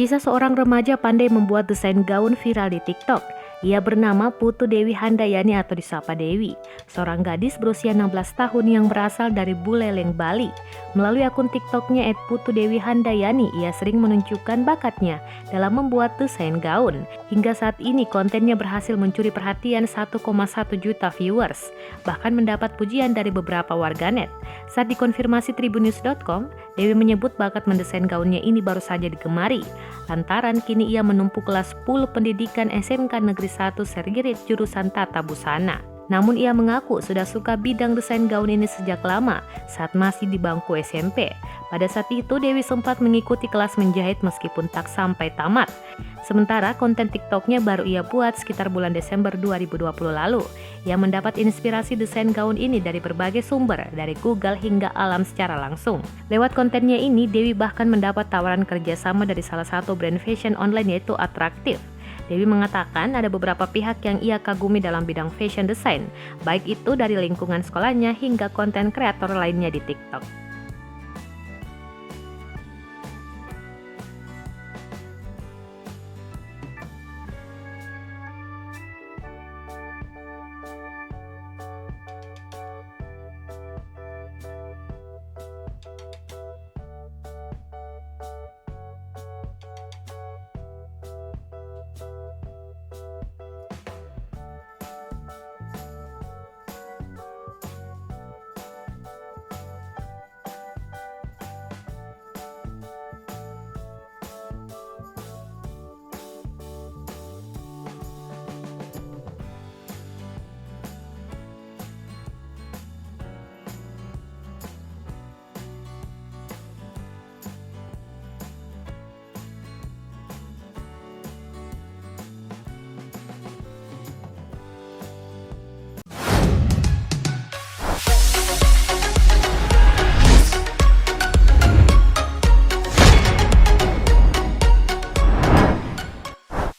Kisah seorang remaja pandai membuat desain gaun viral di TikTok. Ia bernama Putu Dewi Handayani atau disapa Dewi, seorang gadis berusia 16 tahun yang berasal dari Buleleng, Bali. Melalui akun TikToknya @putudewihandayani, ia sering menunjukkan bakatnya dalam membuat desain gaun. Hingga saat ini kontennya berhasil mencuri perhatian 1,1 juta viewers, bahkan mendapat pujian dari beberapa warganet. Saat dikonfirmasi tribunnews.com, Dewi menyebut bakat mendesain gaunnya ini baru saja digemari, lantaran kini ia menempuh kelas 10 pendidikan SMK Negeri 1 Sergirit jurusan Tata Busana. Namun ia mengaku sudah suka bidang desain gaun ini sejak lama saat masih di bangku SMP. Pada saat itu Dewi sempat mengikuti kelas menjahit meskipun tak sampai tamat. Sementara konten TikToknya baru ia buat sekitar bulan Desember 2020 lalu. Ia mendapat inspirasi desain gaun ini dari berbagai sumber, dari Google hingga alam secara langsung. Lewat kontennya ini, Dewi bahkan mendapat tawaran kerjasama dari salah satu brand fashion online yaitu Atraktif. Dewi mengatakan ada beberapa pihak yang ia kagumi dalam bidang fashion design, baik itu dari lingkungan sekolahnya hingga konten kreator lainnya di TikTok.